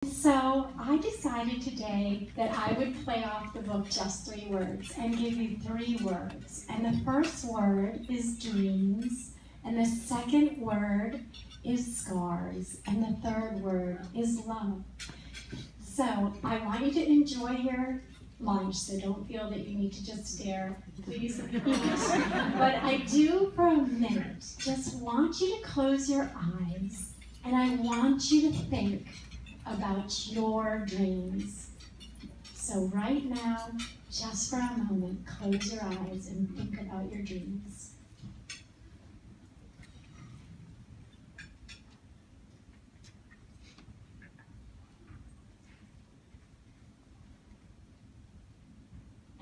So I decided today that I would play off the book Just 3 Words and give you 3 words. And the first word is dreams, and the second word is scars, and the third word is love. So I want you to enjoy your lunch, so don't feel that you need to just stare. Please eat. But I do for a minute just want you to close your eyes, and I want you to think about your dreams. So right now, just for a moment, close your eyes and think about your dreams.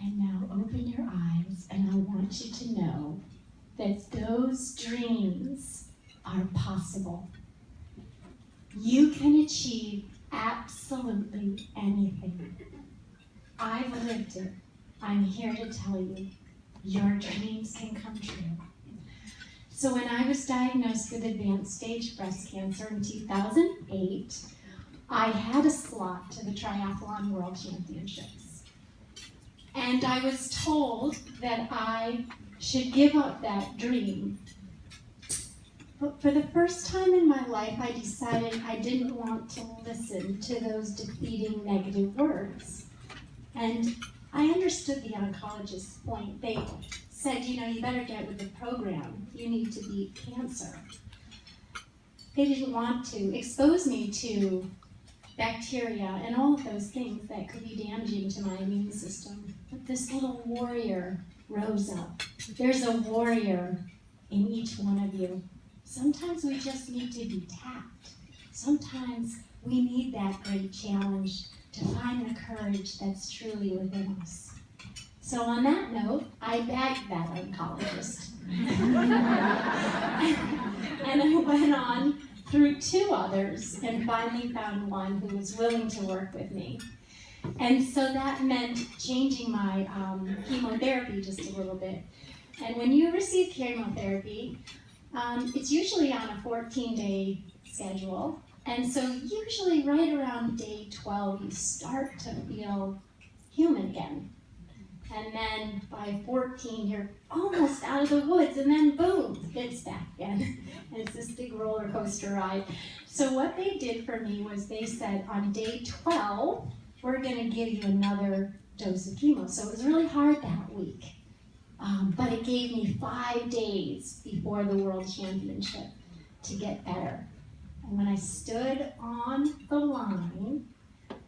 And now open your eyes, and I want you to know that those dreams are possible. You can achieve absolutely anything. I've lived it. I'm here to tell you, your dreams can come true. So when I was diagnosed with advanced stage breast cancer in 2008, I had a slot to the Triathlon World Championships. And I was told that I should give up that dream. But for the first time in my life, I decided I didn't want to listen to those defeating negative words. And I understood the oncologist's point. They said, you better get with the program. You need to beat cancer. They didn't want to expose me to bacteria and all of those things that could be damaging to my immune system. But this little warrior rose up. There's a warrior in each one of you. Sometimes we just need to be tapped. Sometimes we need that great challenge to find the courage that's truly within us. So on that note, I bagged that oncologist. And I went on through 2 others and finally found one who was willing to work with me. And so that meant changing my chemotherapy just a little bit. And when you receive chemotherapy, it's usually on a 14-day schedule. And so usually right around day 12, you start to feel human again. And then by 14, you're almost out of the woods, and then boom, it's back again. And it's this big roller coaster ride. So what they did for me was they said, on day 12, we're going to give you another dose of chemo. So it was really hard that week. But it gave me 5 days before the World Championship to get better. And when I stood on the line,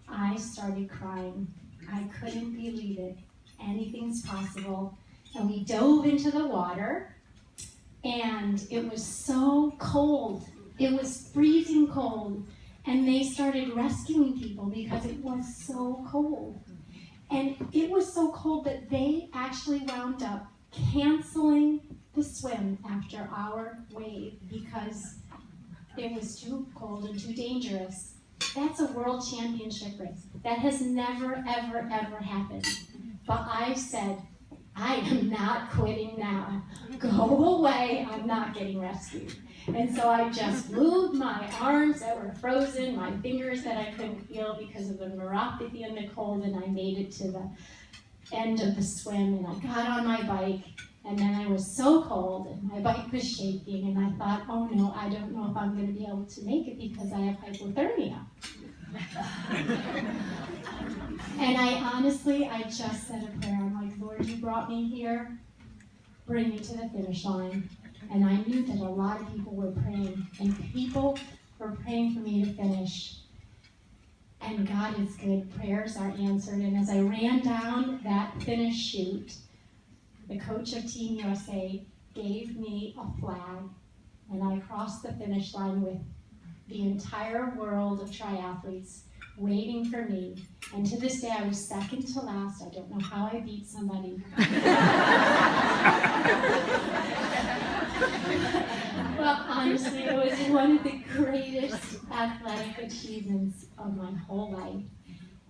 I started crying. I couldn't believe it. Anything's possible. And we dove into the water, and it was so cold. It was freezing cold. And they started rescuing people because it was so cold. And it was so cold that they actually wound up canceling the swim after our wave because it was too cold and too dangerous. That's a world championship race. That has never, ever, ever happened. But I said, I am not quitting now. Go away, I'm not getting rescued. And so I just moved my arms that were frozen, my fingers that I couldn't feel because of the neuropathy and the cold, and I made it to the end of the swim, and I got on my bike, and then I was so cold, and my bike was shaking, and I thought, oh no, I don't know if I'm going to be able to make it because I have hypothermia. And I just said a prayer. I'm like, Lord, you brought me here, bring me to the finish line. And I knew that a lot of people were praying, and people were praying for me to finish. And God is good. Prayers are answered. And as I ran down that finish chute, the coach of Team USA gave me a flag, and I crossed the finish line with the entire world of triathletes waiting for me. And to this day, I was second to last. I don't know how I beat somebody. Well, honestly, it was one of the greatest athletic achievements of my whole life.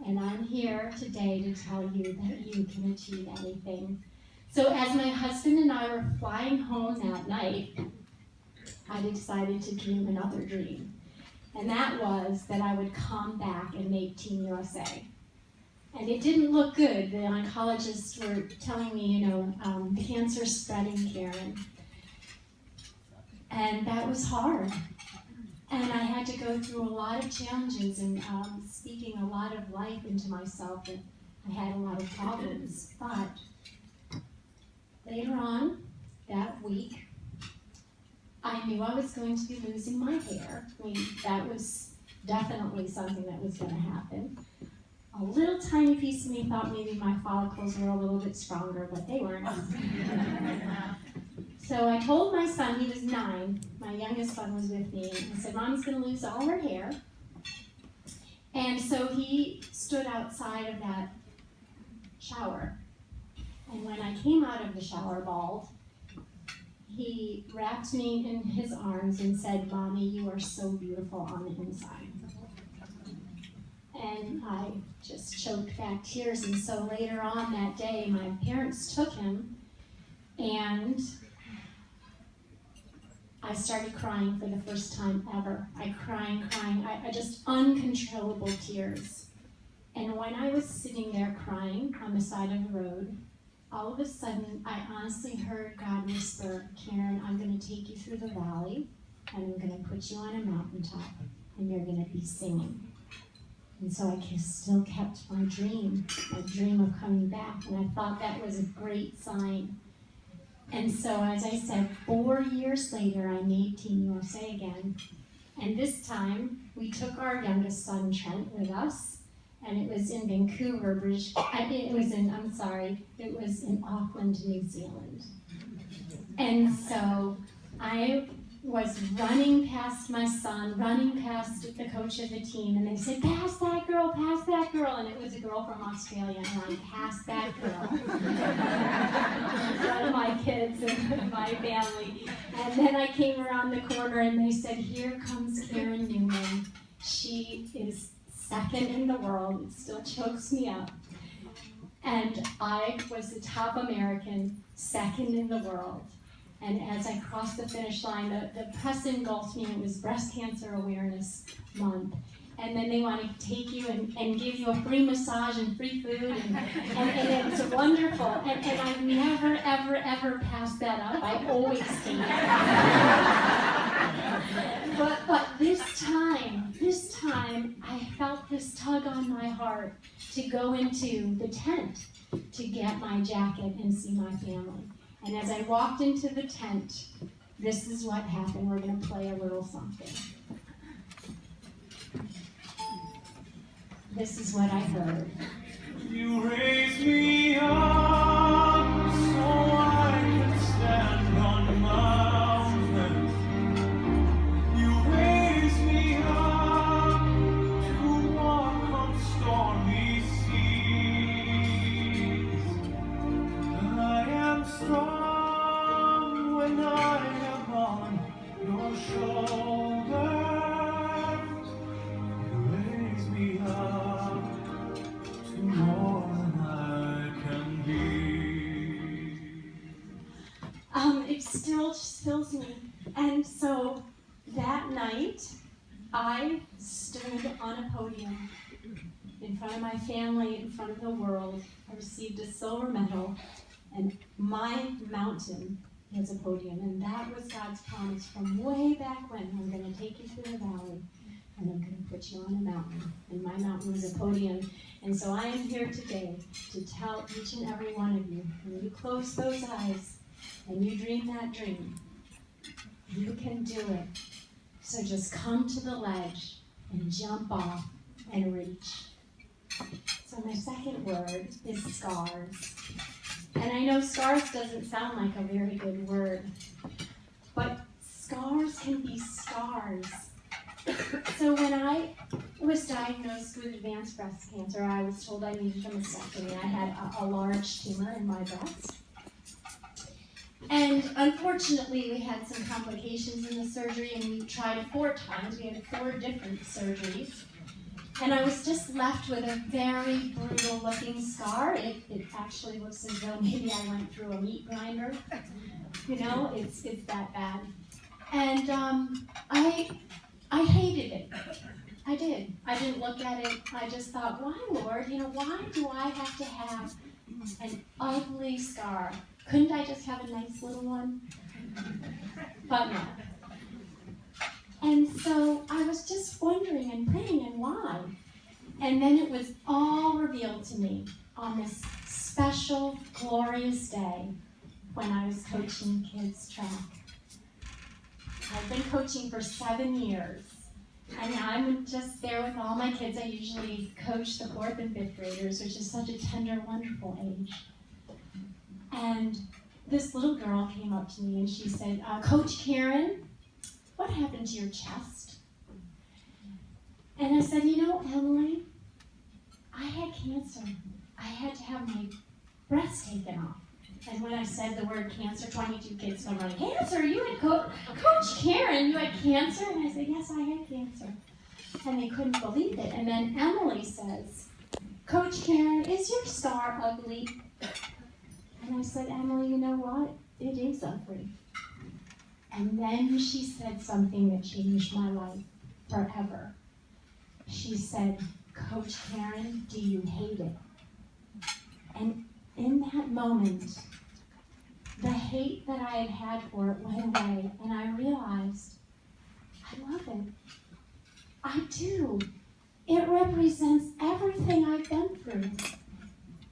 And I'm here today to tell you that you can achieve anything. So as my husband and I were flying home that night, I decided to dream another dream. And that was that I would come back and make Team USA. And it didn't look good. The oncologists were telling me, the cancer's spreading, Karen. And that was hard. And I had to go through a lot of challenges and speaking a lot of life into myself. And I had a lot of problems. But later on that week, I knew I was going to be losing my hair. I mean, that was definitely something that was going to happen. A little tiny piece of me thought maybe my follicles were a little bit stronger, but they weren't. So I told my son, he was 9, my youngest son was with me, and I said, Mom's going to lose all her hair. And so he stood outside of that shower. And when I came out of the shower bald, he wrapped me in his arms and said, Mommy, you are so beautiful on the inside. And I just choked back tears. And so later on that day, my parents took him, and I started crying for the first time ever. I crying, I just uncontrollable tears. And when I was sitting there crying on the side of the road, all of a sudden, I honestly heard God whisper, Karen, I'm going to take you through the valley, and I'm going to put you on a mountaintop, and you're going to be singing. And so I still kept my dream of coming back, and I thought that was a great sign. And so, as I said, 4 years later, I made Team USA again. And this time, we took our youngest son, Trent, with us. And it was in Vancouver, it was in Auckland, New Zealand. And so I was running past my son, running past the coach of the team, and they said, pass that girl, and it was a girl from Australia, and I passed that girl in front of my kids and my family. And then I came around the corner, and they said, here comes Karen Newman. She is second in the world. It still chokes me up. And I was the top American, second in the world. And as I crossed the finish line, the press engulfed me. It was Breast Cancer Awareness Month. And then they want to take you and give you a free massage and free food. And it's wonderful. And I've never, ever, ever passed that up. I always take it. But this time, I felt this tug on my heart to go into the tent to get my jacket and see my family. And as I walked into the tent, this is what happened. We're going to play a little something. This is what I heard. You raised me up so I could stand on the mountains. You raised me up to walk on stormy seas. I am strong when I am on your shoulders. You raise me up to more than I can be. It still just fills me. And so that night, I stood on a podium in front of my family, in front of the world. I received a silver medal, and my mountain was a podium. And that was God's promise from way back when. I'm going to take you through the valley, and I'm going to put you on a mountain. And my mountain was a podium. And so I am here today to tell each and every one of you, when you close those eyes and you dream that dream, you can do it. So just come to the ledge and jump off and reach. So my second word is scars. And I know scars doesn't sound like a very good word, but scars can be stars. So when I was diagnosed with advanced breast cancer, I was told I needed a mastectomy. I had a large tumor in my breast. And unfortunately, we had some complications in the surgery, and we tried it 4 times. We had 4 different surgeries. And I was just left with a very brutal-looking scar. It actually looks as though maybe I went through a meat grinder. You know, it's that bad. And I hated it. I did. I didn't look at it. I just thought, why, Lord? Why do I have to have an ugly scar? Couldn't I just have a nice little one? But no. And so I was just wondering and praying, and why? And then it was all revealed to me on this special, glorious day when I was coaching kids track. I've been coaching for 7 years. And I'm just there with all my kids. I usually coach the 4th and 5th graders, which is such a tender, wonderful age. And this little girl came up to me and she said, Coach Karen, what happened to your chest? And I said, Emily, I had cancer. I had to have my breast taken off. And when I said the word cancer, 22 kids come running, cancer, you had Coach Karen, you had cancer? And I said, yes, I had cancer. And they couldn't believe it. And then Emily says, Coach Karen, is your scar ugly? And I said, Emily, you know what? It is ugly. And then she said something that changed my life forever. She said, Coach Karen, do you hate it? And in that moment, the hate that I had had for it went away, and I realized, I love it. I do. It represents everything I've been through.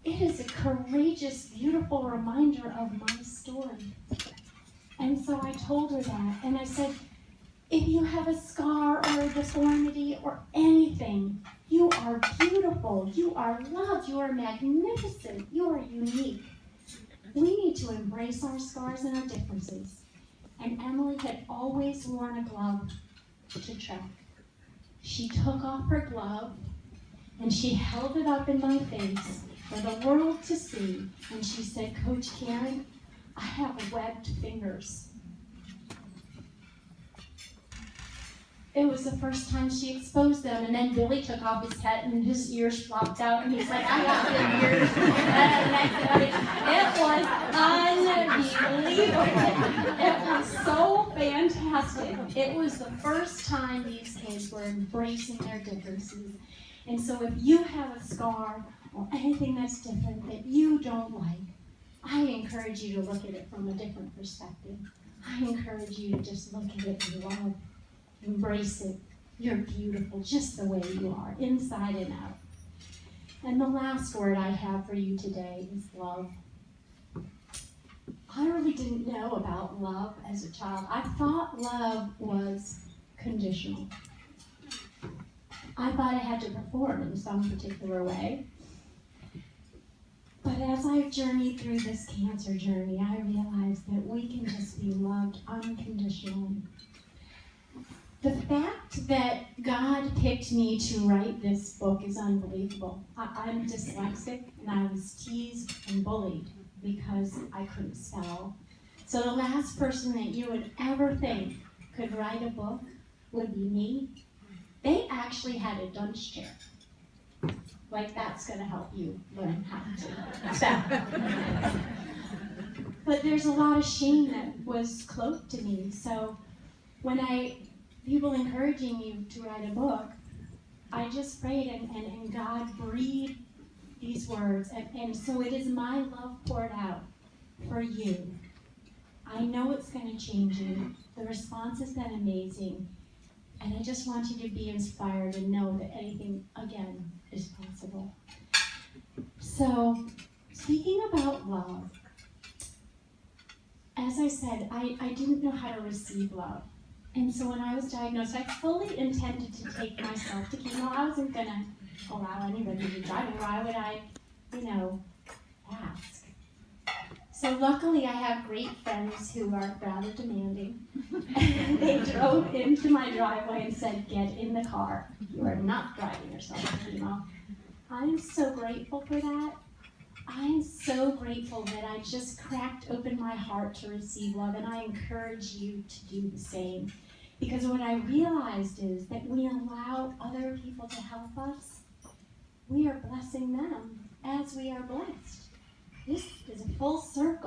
It is a courageous, beautiful reminder of my story. And so I told her that, and I said, if you have a scar or a deformity or anything, you are beautiful, you are loved, you are magnificent, you are unique. We need to embrace our scars and our differences. And Emily had always worn a glove to track. She took off her glove and she held it up in my face for the world to see. And she said, Coach Karen, I have webbed fingers. It was the first time she exposed them, and then Billy took off his hat and his ears flopped out, and he's like, I got big ears. And I said, it was unbelievable. It was so fantastic. It was the first time these kids were embracing their differences. And so if you have a scar or anything that's different that you don't like, I encourage you to look at it from a different perspective. I encourage you to just look at it in love. Embrace it. You're beautiful just the way you are, inside and out. And the last word I have for you today is love. I really didn't know about love as a child. I thought love was conditional. I thought I had to perform in some particular way. But as I journeyed through this cancer journey, I realized that we can just be loved unconditionally. The fact that God picked me to write this book is unbelievable. I'm dyslexic, and I was teased and bullied because I couldn't spell. So the last person that you would ever think could write a book would be me. They actually had a dunce chair. Like, that's going to help you learn how to spell. But there's a lot of shame that was cloaked to me. So when people encouraging you to write a book, I just prayed and God breathed these words. And so it is my love poured out for you. I know it's going to change you. The response has been amazing. And I just want you to be inspired and know that anything, again, is possible. So, speaking about love, as I said, I didn't know how to receive love. And so when I was diagnosed, I fully intended to take myself to chemo. I wasn't going to allow anybody to die. Why would I, ask? So luckily I have great friends who are rather demanding. They drove into my driveway and said, get in the car. You are not driving yourself to chemo. I'm so grateful for that. I'm so grateful that I just cracked open my heart to receive love, and I encourage you to do the same. Because what I realized is that we allow other people to help us, we are blessing them as we are blessed. This is a full circle.